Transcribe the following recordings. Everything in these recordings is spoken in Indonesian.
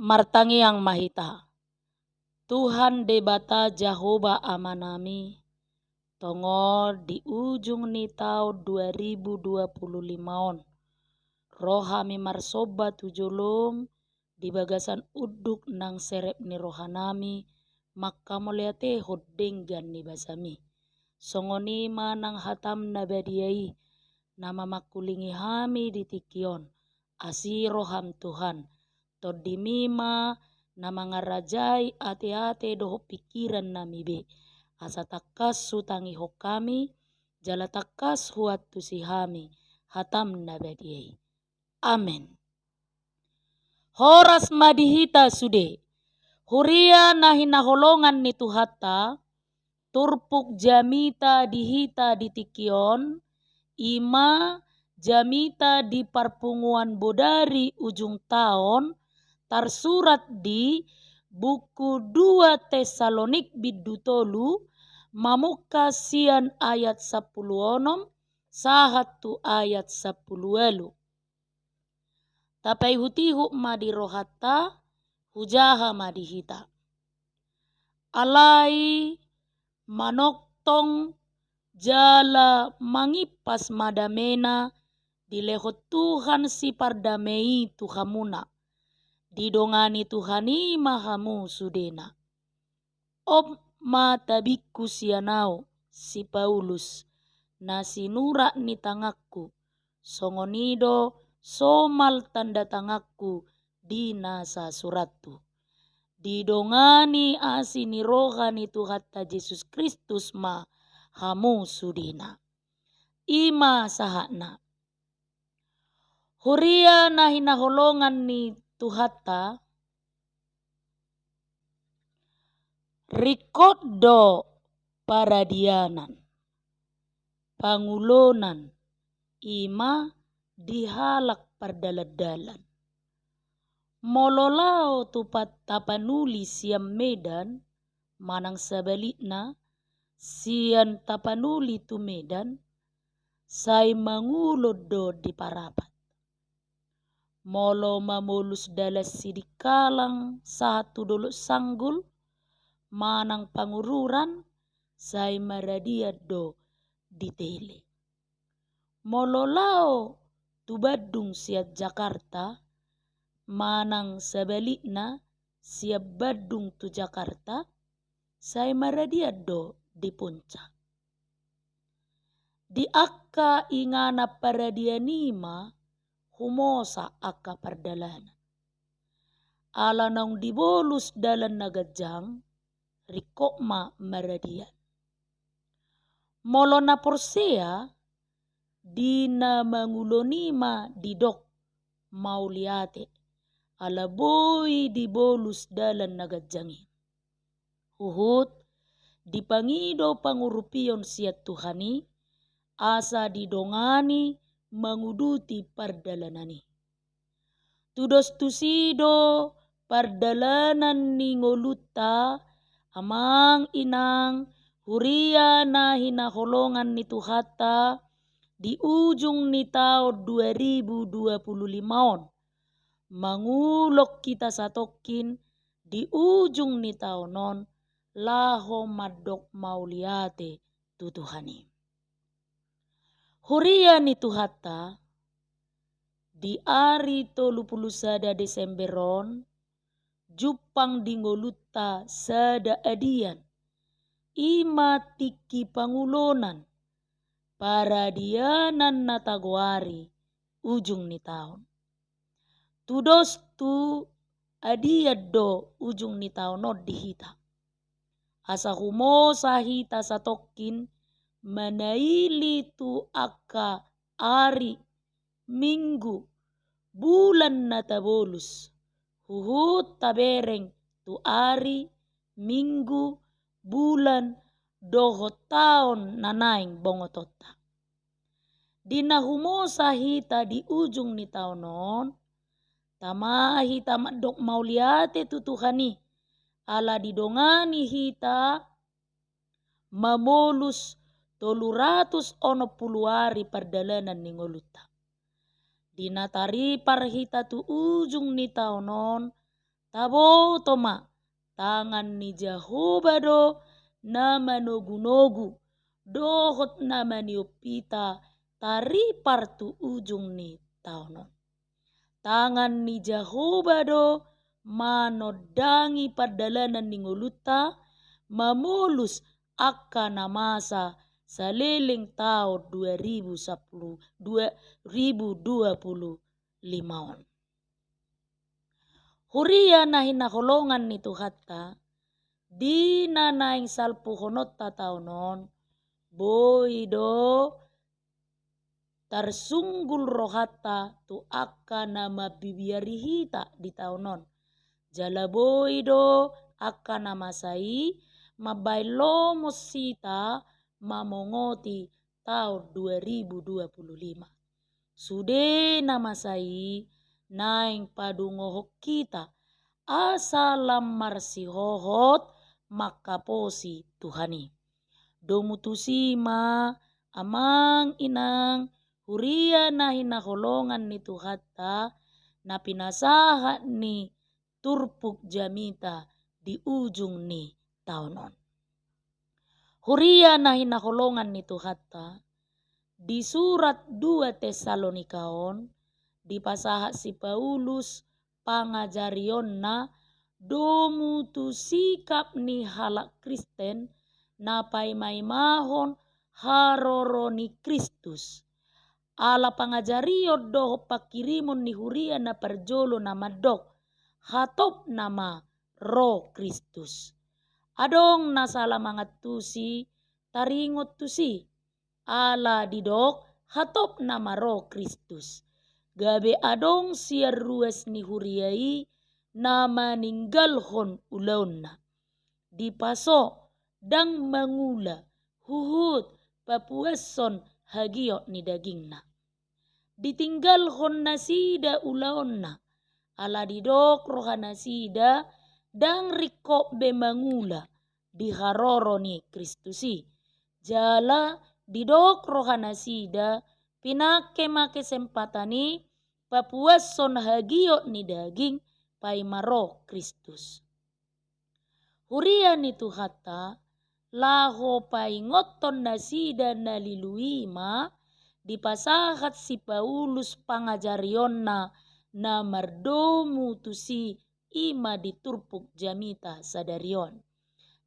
martangi yang mahita. Tuhan debata Jehovah amanami. Tongo di ujung ni tahun 2025 on. Rohami marsoba tujulum di bagasan uduk nang serep ni rohanami. Maka moliate hodenggan ni basami. Songoni manang hatam nabadiai. Nama makulingi hami di tikion. Asi roham Tuhan. Todimima nama ngarajai ate-ate doho pikiran nami be. Asa takas sutangi hokami. Jala takas huat tusihami. Hatam nabadiai. Amen. Horas madihita sude. Huria nahina holongan ni tuhata. Turpuk jamita dihita di tikion. Ima jamita di parpunguan bodari ujung tahun. Tersurat di buku 2 Tesalonik bidutolu mamuka sian ayat 10 onom sahatu ayat 10 elu. Tapai hutihu madirohata hujaha madihita. Alai manoktong jala mangipas madamena dilehot Tuhan si pardamei Tuhamuna. Didongani Tuhani mahamu sudena. Om matabiku sianau si Paulus. Nasi nura ni tangakku. Songonido somal tanda tangakku di nasa suratu. Didongani asini rohani Tuhata Yesus Kristus mahamu sudena. Ima sahana. Huria nahina holongan ni Tuhata rikodo paradianan pangulonan ima dihalak pardaladalan mololao tupat tapanuli siam medan manang sabalikna sian tapanuli tu medan sai mangulod do di parapat. Molo mamulus dalas sidikalang satu dulu sanggul manang pangururan say maradiad do ditele. Molo lao tu Badung siat Jakarta manang sabalikna siap Badung tu Jakarta say maradiad do di puncak. Di akka ingana paradianima humosa akka pardalana. Ala nang dibolus dalan nagajang, rikokma maradian. Molo na porsea, di na mangulonima didok mauliate. Ala boy dibolus dalan nagajangin. Huhut, dipangido pangurupion siat Tuhani, asa didongani manguduti pardalanani. Tudos tusido pardalanan ni ngoluta amang inang huria na hinaholongan ni Tuhata di ujung ni tahun 2025 on. Mangulok kita satokin di ujung ni tahun on laho madok mauliate tutuhani. Huria ni Tuhata di ari 31 Desemberon jupang dingoluta sada adian ima tiki pangulonan paradianan nataguari ujung ni tahun. Tudos tu adiad do ujung ni tahun no dihita. Asa humosa hita satokin manaili tu akka ari minggu bulan natabolus. Huhut tabereng tu ari minggu bulan doho taon nanaing bongotota. Dina humosa hita di ujung ni taonon tama hita madok mauliate tutuhani ala didongani hita mamolus 360 hari pardalanan ni ngoluta. Dinatari parhita tu ujung ni taonon tabo toma tangan ni Jehovah do na manogu-nogu dohot na maniupita tari partu ujung ni taonon. Tangan ni Jehovah do manodangi padalanan ni nguluta mamulus akan masa saliling tahun 2025. Huria na hinakulongan ni Tuhatta di nanaing salpuhonot taonon boido tarsunggul rohata tu akan nama bibiyarihita di taonon. Jala boido akan nama sai mabailo musita mamongoti tahun 2025. Sude nama sai naing padungohok kita asalam marsihohot makaposi Tuhani. Domutusima amang inang huria na hinaholongan ni Tuhatta na pinasahat ni turpuk jamita di ujung ni taonon. Huria na hinaholongan ni Tuhatta di surat 2 Tesalonikaon dipasahat si Paulus pangajarion na domu tu sikap ni halak Kristen na paimaimahon haroro ni Kristus. Ala pangajarion doho pakirimon ni huria na perjolo na madok hatop nama roh Kristus. Adong nasala mangat tusi taringot tusi ala didok hatop nama roh Kristus. Gabe adong siar ruas ni huriai nama ninggalhon ulauna. Dipaso dang mangula huhut papueson hagio ni dagingna. Ditinggalhon nasida ulauna. Ala didok rohana sida dang rikop be mangula diharoro ni Kristusi. Jala didok rohana sida pinake make sempatani papuason hagio ni daging paimaro Kristus. Huria ni Tuhatta laho paingoton nasida naliluima dipasahat si Paulus pangajarion na mardomu tusi ima diturpuk jamita sadarion.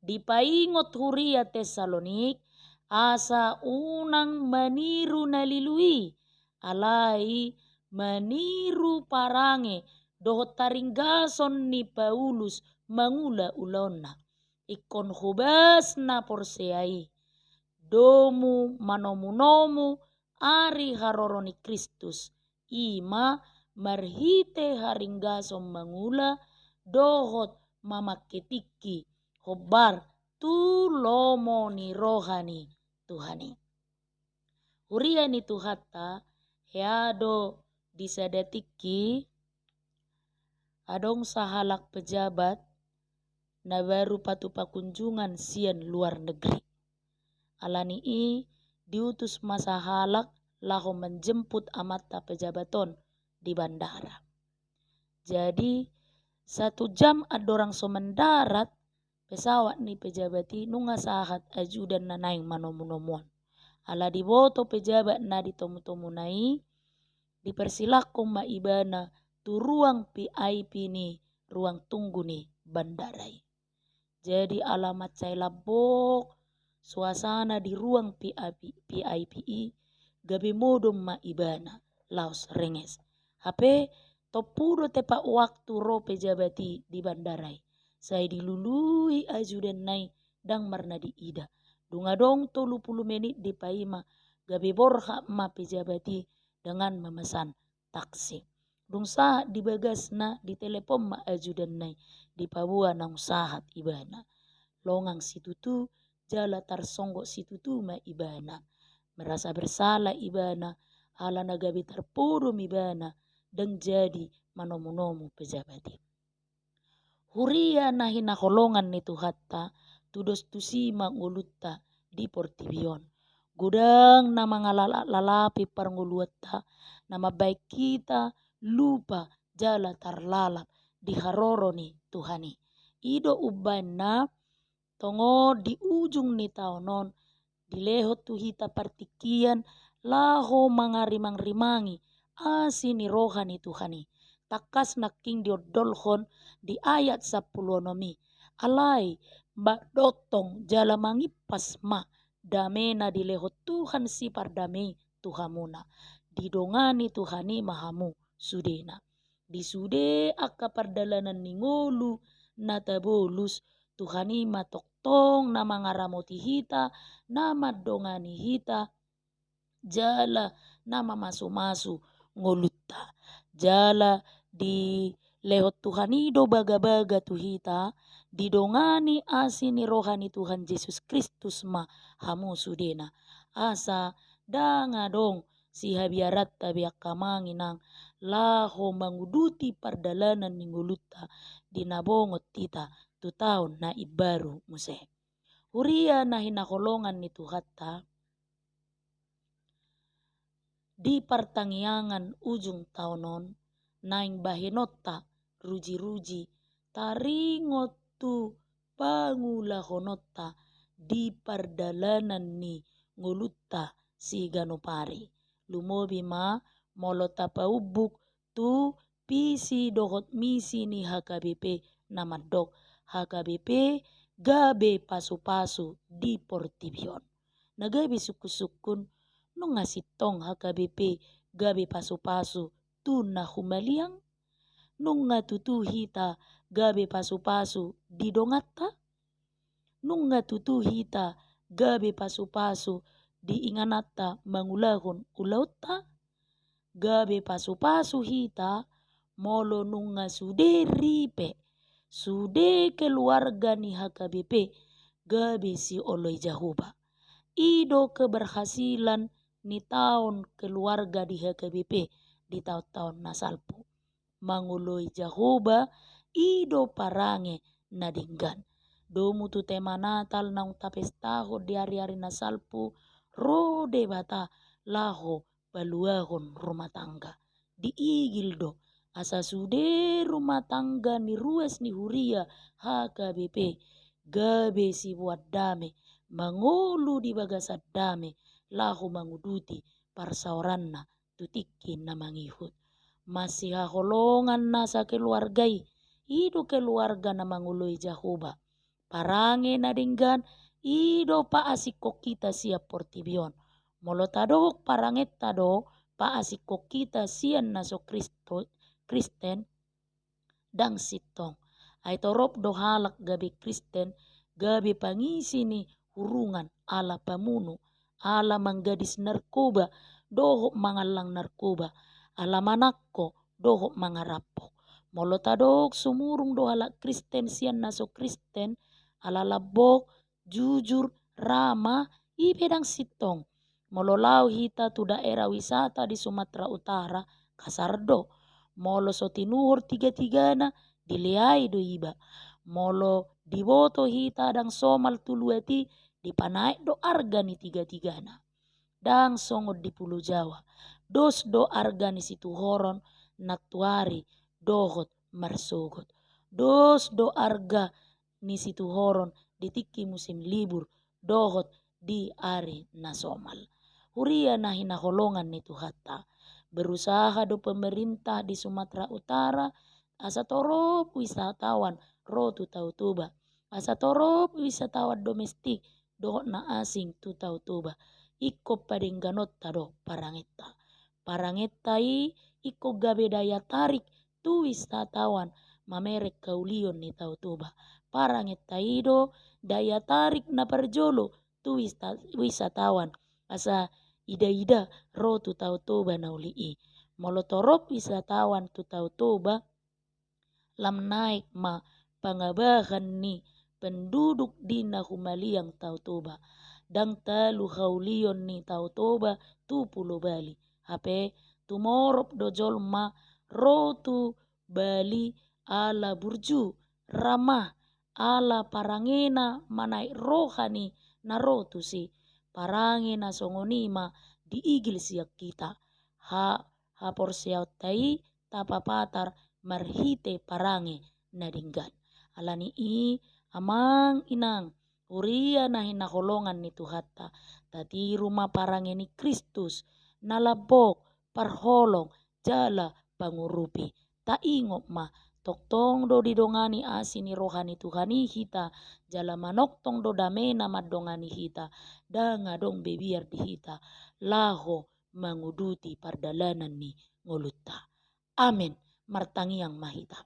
Dipaingot huria Tesalonik asa unang maniru nalilui alai maniru parange dohot taringgason ni Paulus mangula ulona ikon hubas na porseai domu manomunomu ari haroro ni Kristus ima marhite haringgason mangula dohot mamaketiki hobar tu lomo ni rohani Tuhani. Huria ni Tuhatta heado disadatiki adong sahalak pejabat na baru patu pakunjungan sian luar negeri. Alani diutus masa halak laho menjemput amata pejabaton di bandara. Jadi 1 jam adorang so mendarat pesawat ni pejabati nunga sahat ajudan na naing manomu-nomuan. Ala diboto pejabat na ditomu-tomu nai dipersilakkan maibana tu ruang VIP ni ruang tunggu ni bandarai. Jadi alamat saya labok suasana di ruang VIP gabe modom maibana laos renges. HP topudo tepa waktu ro pejabati di bandarai. Saya dilului ajudan nai dang marna di ida. Dungadong 30 menit di paima gabe borha ma pejabati dengan memesan taksi. Dung sahat di bagas na di telepon ma ajudan nai di pabua nang sahat ibana. Longang situtu jala tarsonggok situtu ma ibana. Merasa bersalah ibana ala nagabe terpurum ibana dan jadi manomu-nomu pejabati. Huria na hinakolongan ni Tuhatta tudos tusima ngulutta di portibion. Gudang na mga lalapi parnguluata na mabaik kita lupa jala tarlalap diharoro ni Tuhani. Ido uban na tongo di ujung ni taonon dileho tu hita partikian laho mangarimang-rimangi asini rohani Tuhani. Takas naking diodolhon di ayat 10 nomi. Alai mbak dotong jala mangipas ma damena dileho Tuhan si pardamei Tuhamuna. Didongani Tuhani mahamu sudena. Disude aka pardalanan ningolu natabolus Tuhani matoktong na mangaramoti hita na madongani hita jala nama masu-masu ngolutta jala di lehot Tuhani do baga-baga tu hita didongani asini rohani Tuhan Yesus Kristus ma hamu sudena asa danga dong si habiarat tabiak kamanginang laho manguduti pardalanan ninggulutta dinabongot tita tu tahun na ibaru muse. Huria na hinakolongan ni Tuhatta di pertangiangan ujung tahunon naing bahenotta ruji-ruji taringot tu pangulahonotta di pardalanan ni ngolutta si ganopari. Lumobi ma molota paubuk tu pisi dohot misi ni HKBP namadok HKBP gabe pasu-pasu di Portibion. Nagabi suku-sukun nung ngasitong HKBP gabe pasu-pasu tu na humaliang nung ngatutuhita gabe pasu-pasu di dongatta nung ngatutuhita gabe pasu-pasu di inganatta mangulahon ulautta gabe pasu-pasu hita molo nung ngasude ripe sude keluarga ni HKBP gabe si Oloy Jahuba. Ido keberhasilan ni tahun keluarga di HKBP di tahun-tahun nasalpu. Manguloi Jahuba ido parange nadinggan. Domu tu tema Natal nang tapes taho di hari-hari nasalpu rode bata laho baluahon rumah tangga. Diigil do asa sude rumah tangga ni ruas ni huria HKBP gabe si buat dame mangolu di bagasat dame lahu manguduti parsauranna tutikin na mangihut masih haholongan nasa keluargai ido keluarga na mangului Jahuba parange na dinggan ido pa asiko kita siap Portibion molotadok paranget tado pa asiko kita sian naso Kristen dang sitong ay torop do halak gabi Kristen gabi pangisi ni hurungan ala pamunu ala manggadis narkoba dohok mangalang narkoba ala manakko dohok mangarapok molotadok sumurung do halak Kristen sian naso Kristen ala labok jujur ramah ibedang sitong mololau hita tu daerah wisata di Sumatera Utara kasardo molo so tinuhur tiga-tigana diliai do iba molo diboto hita dang somal tuluati dipanaik do arga ni tiga-tigana dang songod di Pulau Jawa dos do arga ni situ horon natuari dohot marsogot dos do arga ni situ horon ditiki musim libur dohot di ari nasomal huria na hinaholongan ni Tuhatta berusaha do pemerintah di Sumatera Utara asa torop wisatawan rotu Tautuba asa torop wisatawan domestik dohot na asing tu Tautuba iko padengganot tado parangetta iko gabe daya tarik tu wisatawan mamerek kaulion ni Tautuba parangetta ido daya tarik na parjolo tu wisatawan asa ida-ida rotu Tautuba na ulii molotorop wisatawan tu Tautuba lam naik ma pangabahan ni penduduk di Nahumaliang Tautuba dang talu haulion ni Tautuba tu Pulau Bali hape tumorop dojol ma rotu Bali ala burju ramah ala parangena manai rohani na rotu si parangena songonima diigil siak kita ha porsiau tai tapapatar marhite parange nadinggan. Alani i amang inang uria nahi naholongan ni Tuhatta tati rumah parange ni Kristus nalabok parholong jala pangurupi ta ingop ma toktong do didongani asini rohani Tuhani hita jala manoktong do damena madongani hita danga dong bebiar di hita laho manguduti pardalanan ni ngolutta. Amin. Martangiang mahita.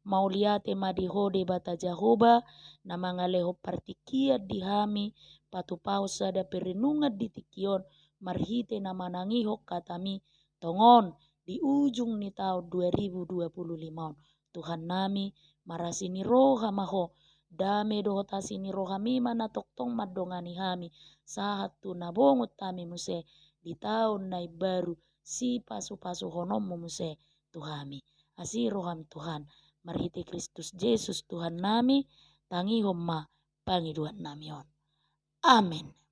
Mauliate madihode bata Jahoba na mga leho partikiat dihami patupao sada perenungan di tikion marhite na manangihok katami tongon di ujung ni tahun 2025. Tuhan nami marasini roha maho dame dohota sini roha mima na toktong madongani hami sahat tu nabongot tami muse di tahun nai baru si pasu-pasu honom muse Tuhami. Asih roham Tuhan marhite Kristus Yesus Tuhan nami tangi homma pangiduan namion. Amin.